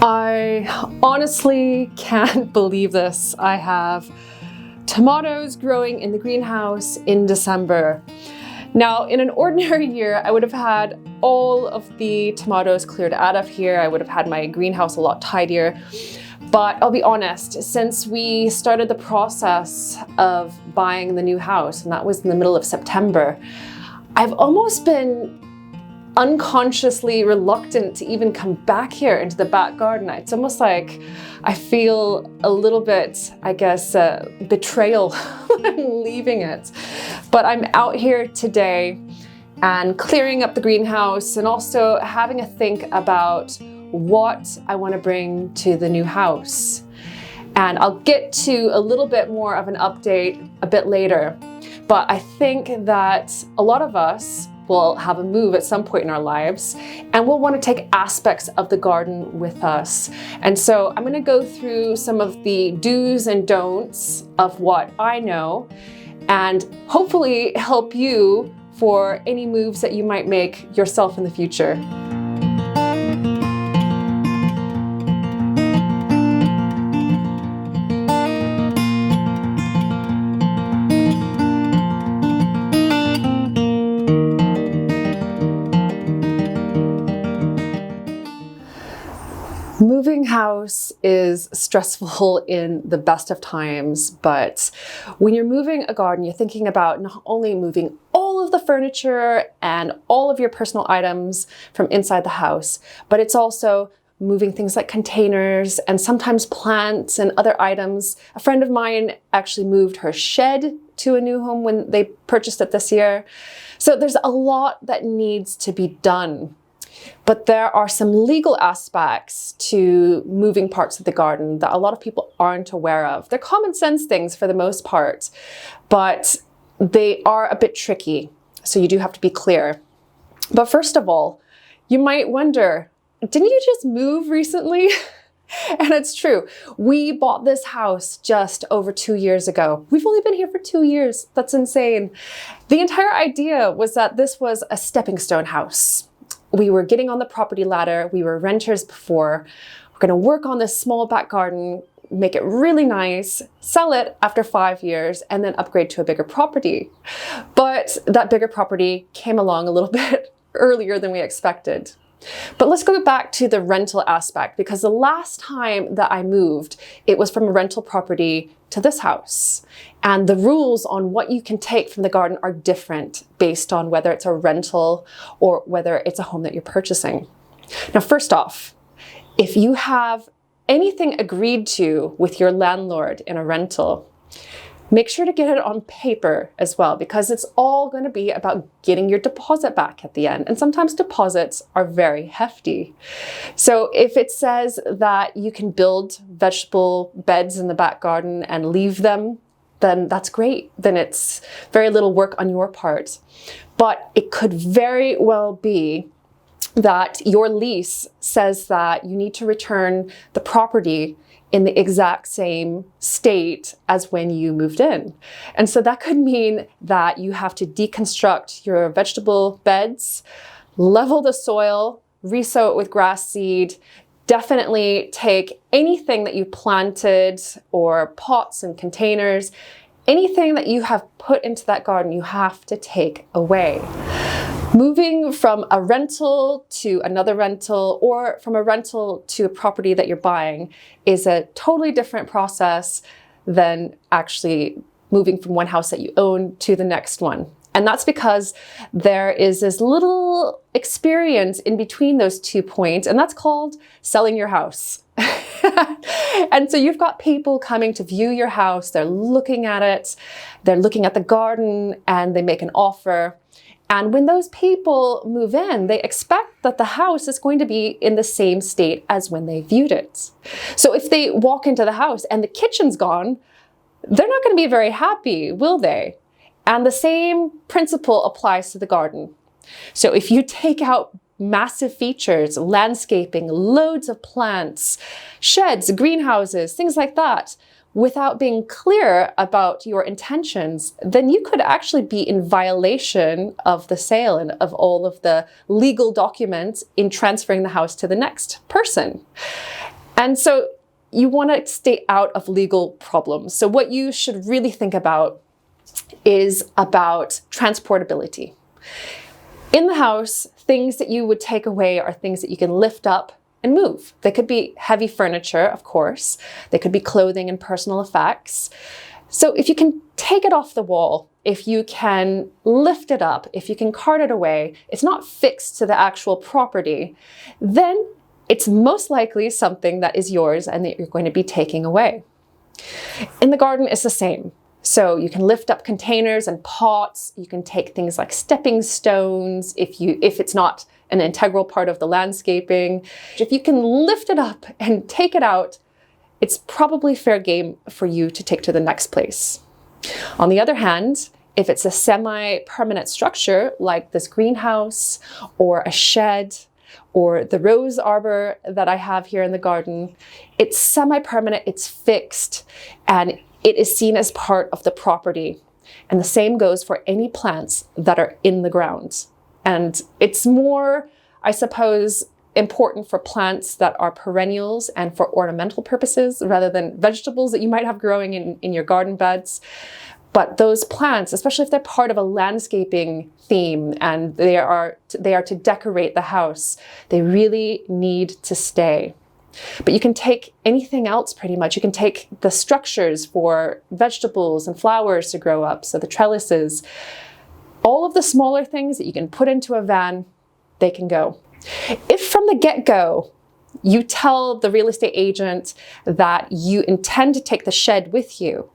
I honestly can't believe this. I have tomatoes growing in the greenhouse in December. Now, in an ordinary year, I would have had all of the tomatoes cleared out of here. I would have had my greenhouse a lot tidier. But I'll be honest, since we started the process of buying the new house, and that was in the middle of September, I've almost been unconsciously reluctant to even come back here into the back garden. It's almost like I feel a little bit, betrayal when I'm leaving it. But I'm out here today and clearing up the greenhouse and also having a think about what I want to bring to the new house. And I'll get to a little bit more of an update a bit later. But I think that a lot of us will have a move at some point in our lives and we'll want to take aspects of the garden with us. And so I'm going to go through some of the do's and don'ts of what I know and hopefully help you for any moves that you might make yourself in the future. Moving house is stressful in the best of times, but when you're moving a garden, you're thinking about not only moving all of the furniture and all of your personal items from inside the house, but it's also moving things like containers and sometimes plants and other items. A friend of mine actually moved her shed to a new home when they purchased it this year. So there's a lot that needs to be done. But there are some legal aspects to moving parts of the garden that a lot of people aren't aware of. They're common sense things for the most part, but they are a bit tricky. So you do have to be clear. But first of all, you might wonder, didn't you just move recently? And it's true. We bought this house just over 2 years ago. We've only been here for 2 years. That's insane. The entire idea was that this was a stepping stone house. We were getting on the property ladder. We were renters before. We're going to work on this small back garden, make it really nice, sell it after 5 years, and then upgrade to a bigger property. But that bigger property came along a little bit earlier than we expected. But let's go back to the rental aspect, because the last time that I moved, it was from a rental property to this house. And the rules on what you can take from the garden are different based on whether it's a rental or whether it's a home that you're purchasing. Now, first off, if you have anything agreed to with your landlord in a rental, make sure to get it on paper as well, because it's all going to be about getting your deposit back at the end. And sometimes deposits are very hefty. So if it says that you can build vegetable beds in the back garden and leave them, then that's great. Then it's very little work on your part. But it could very well be that your lease says that you need to return the property in the exact same state as when you moved in. And so that could mean that you have to deconstruct your vegetable beds, level the soil, resow it with grass seed, definitely take anything that you planted or pots and containers, anything that you have put into that garden, you have to take away. Moving from a rental to another rental or from a rental to a property that you're buying is a totally different process than actually moving from one house that you own to the next one. And that's because there is this little experience in between those 2 points, and that's called selling your house. And so you've got people coming to view your house, they're looking at it, they're looking at the garden, and they make an offer. And when those people move in, they expect that the house is going to be in the same state as when they viewed it. So if they walk into the house and the kitchen's gone, they're not going to be very happy, will they? And the same principle applies to the garden. So if you take out massive features, landscaping, loads of plants, sheds, greenhouses, things like that, without being clear about your intentions, then you could actually be in violation of the sale and of all of the legal documents in transferring the house to the next person. And so you want to stay out of legal problems. So what you should really think about is about transportability. In the house, things that you would take away are things that you can lift up and move. They could be heavy furniture, of course. They could be clothing and personal effects. So if you can take it off the wall, if you can lift it up, if you can cart it away, it's not fixed to the actual property, then it's most likely something that is yours and that you're going to be taking away. In the garden, it's the same. So you can lift up containers and pots. You can take things like stepping stones if it's not an integral part of the landscaping. If you can lift it up and take it out, it's probably fair game for you to take to the next place. On the other hand, if it's a semi-permanent structure like this greenhouse or a shed or the rose arbor that I have here in the garden, it's semi-permanent, it's fixed, and it is seen as part of the property. And the same goes for any plants that are in the ground. And it's more, I suppose, important for plants that are perennials and for ornamental purposes rather than vegetables that you might have growing in your garden beds. But those plants, especially if they're part of a landscaping theme and they are to decorate the house, they really need to stay. But you can take anything else pretty much. You can take the structures for vegetables and flowers to grow up, so the trellises. All of the smaller things that you can put into a van, they can go. If from the get-go you tell the real estate agent that you intend to take the shed with you,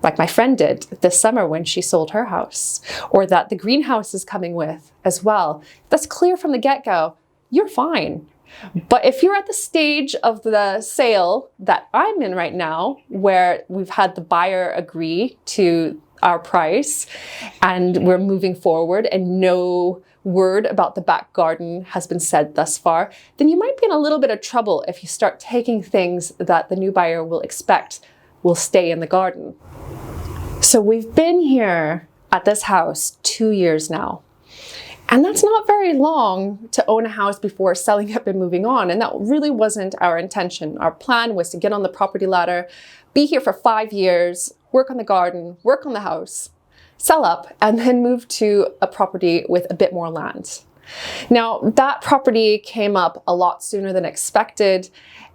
like my friend did this summer when she sold her house, or that the greenhouse is coming with as well, that's clear from the get-go, you're fine. But if you're at the stage of the sale that I'm in right now, where we've had the buyer agree to our price and we're moving forward and no word about the back garden has been said thus far, then you might be in a little bit of trouble if you start taking things that the new buyer will expect will stay in the garden. So we've been here at this house 2 years now. And that's not very long to own a house before selling up and moving on. And that really wasn't our intention. Our plan was to get on the property ladder, be here for 5 years, work on the garden, work on the house, sell up, and then move to a property with a bit more land. Now, that property came up a lot sooner than expected.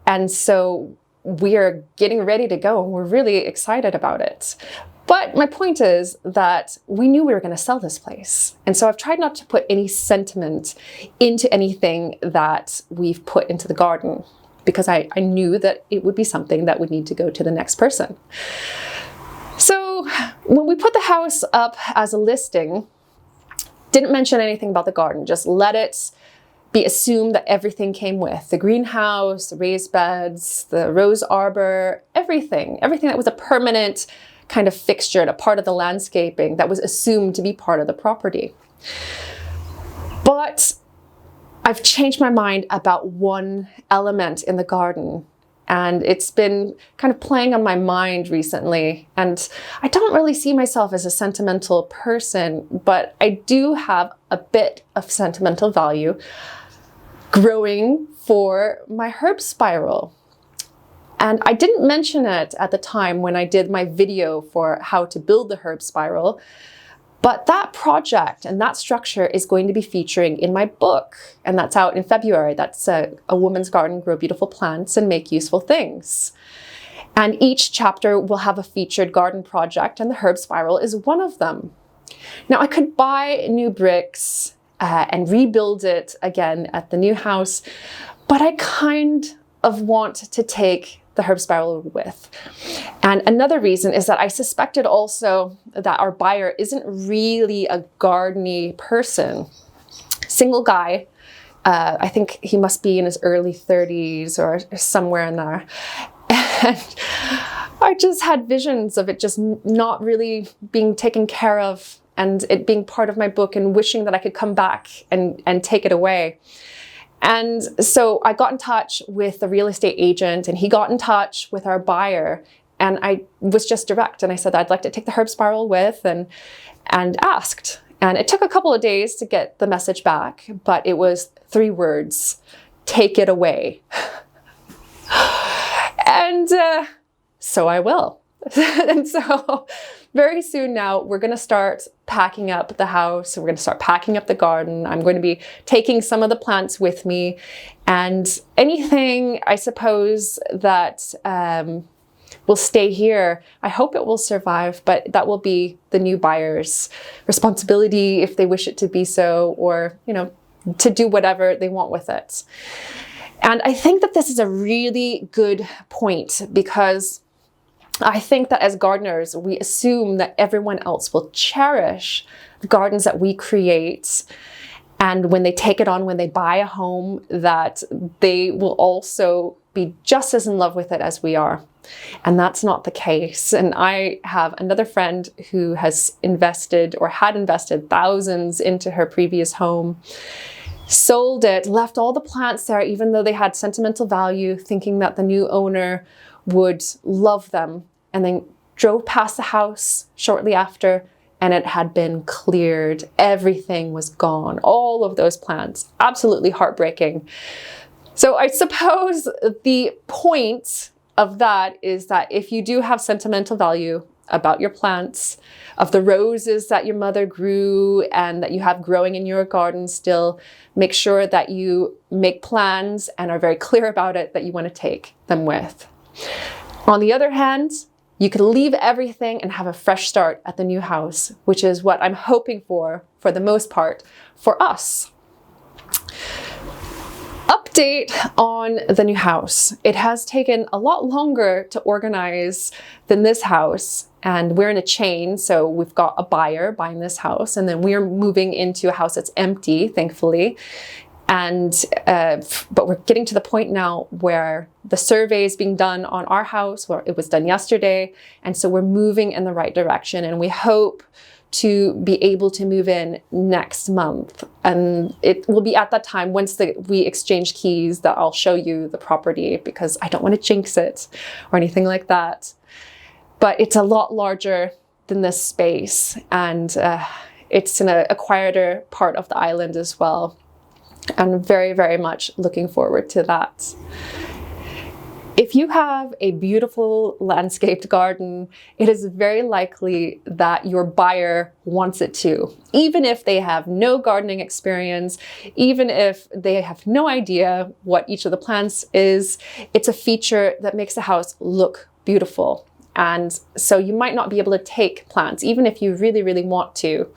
And so we are getting ready to go and we're really excited about it. But my point is that we knew we were going to sell this place. And so I've tried not to put any sentiment into anything that we've put into the garden because I knew that it would be something that would need to go to the next person. So when we put the house up as a listing, didn't mention anything about the garden, just let it be assumed that everything came with the greenhouse, the raised beds, the rose arbor, everything that was a permanent kind of fixture and a part of the landscaping that was assumed to be part of the property. But I've changed my mind about one element in the garden, and it's been kind of playing on my mind recently. And I don't really see myself as a sentimental person, but I do have a bit of sentimental value growing for my herb spiral. And I didn't mention it at the time when I did my video for how to build the herb spiral, but that project and that structure is going to be featuring in my book, and that's out in February. That's a Woman's Garden, Grow Beautiful Plants and Make Useful Things. And each chapter will have a featured garden project, and the herb spiral is one of them. Now, I could buy new bricks and rebuild it again at the new house, but I kind of want to take the herb spiral with. And another reason is that I suspected also that our buyer isn't really a gardeny person. Single guy, I think he must be in his early 30s or somewhere in there. And I just had visions of it just not really being taken care of and it being part of my book and wishing that I could come back and take it away. And so I got in touch with the real estate agent and he got in touch with our buyer, and I was just direct and I said, I'd like to take the herb spiral with and asked. And it took a couple of days to get the message back, but it was 3 words: take it away. And so I will. And so very soon now, we're going to start packing up the house. We're going to start packing up the garden. I'm going to be taking some of the plants with me, and anything, I suppose, that will stay here, I hope it will survive, but that will be the new buyer's responsibility if they wish it to be so, or, you know, to do whatever they want with it. And I think that this is a really good point, because I think that as gardeners, we assume that everyone else will cherish the gardens that we create. And when they take it on, when they buy a home, that they will also be just as in love with it as we are. And that's not the case. And I have another friend who has invested, or had invested, thousands into her previous home, sold it, left all the plants there, even though they had sentimental value, thinking that the new owner would love them, and then drove past the house shortly after, and it had been cleared. Everything was gone. All of those plants. Absolutely heartbreaking. So I suppose the point of that is that if you do have sentimental value about your plants, of the roses that your mother grew and that you have growing in your garden still, make sure that you make plans and are very clear about it that you want to take them with. On the other hand, you could leave everything and have a fresh start at the new house, which is what I'm hoping for the most part, for us. Update on the new house. It has taken a lot longer to organize than this house, and we're in a chain, so we've got a buyer buying this house, and then we're moving into a house that's empty, thankfully. And but we're getting to the point now where the survey is being done on our house, where it was done yesterday, and so we're moving in the right direction, and we hope to be able to move in next month. And it will be at that time, once we exchange keys, that I'll show you the property, because I don't want to jinx it or anything like that. But it's a lot larger than this space, and it's in a quieter part of the island as well. And very, very much looking forward to that. If you have a beautiful landscaped garden, it is very likely that your buyer wants it too. Even if they have no gardening experience, even if they have no idea what each of the plants is, it's a feature that makes the house look beautiful. And so you might not be able to take plants, even if you really, really want to.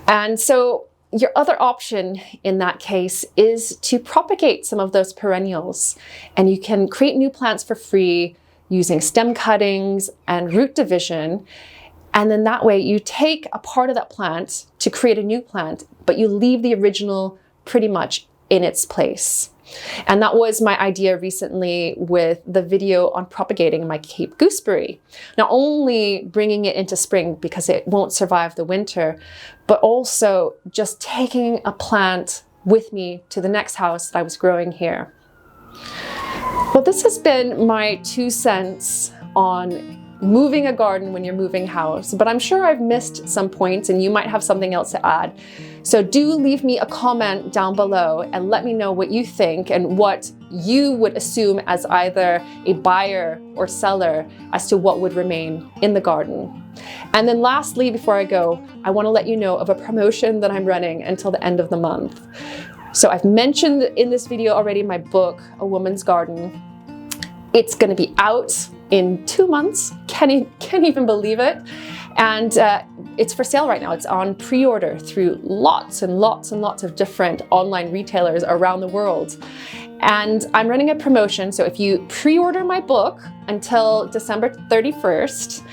And so your other option in that case is to propagate some of those perennials, and you can create new plants for free using stem cuttings and root division. And then that way you take a part of that plant to create a new plant, but you leave the original pretty much in its place. And that was my idea recently with the video on propagating my Cape gooseberry. Not only bringing it into spring because it won't survive the winter, but also just taking a plant with me to the next house that I was growing here. Well, this has been my 2 cents on moving a garden when you're moving house, but I'm sure I've missed some points and you might have something else to add. So do leave me a comment down below and let me know what you think and what you would assume as either a buyer or seller as to what would remain in the garden. And then lastly, before I go, I want to let you know of a promotion that I'm running until the end of the month. So I've mentioned in this video already my book, A Woman's Garden. It's going to be out in 2 months. Can't even believe it. And it's for sale right now. It's on pre-order through lots and lots and lots of different online retailers around the world. And I'm running a promotion. So if you pre-order my book until December 31st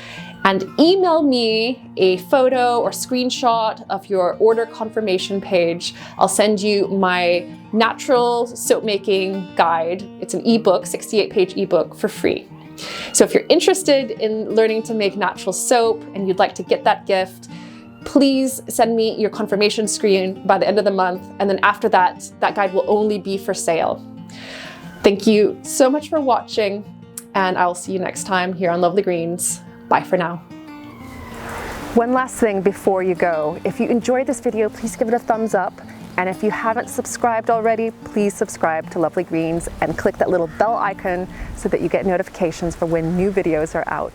and email me a photo or screenshot of your order confirmation page, I'll send you my natural soap making guide. It's an ebook, 68-page ebook for free. So if you're interested in learning to make natural soap and you'd like to get that gift, please send me your confirmation screen by the end of the month. And then after that, that guide will only be for sale. Thank you so much for watching, and I'll see you next time here on Lovely Greens. Bye for now. One last thing before you go. If you enjoyed this video, please give it a thumbs up And if you haven't subscribed already, please subscribe to Lovely Greens and click that little bell icon so that you get notifications for when new videos are out.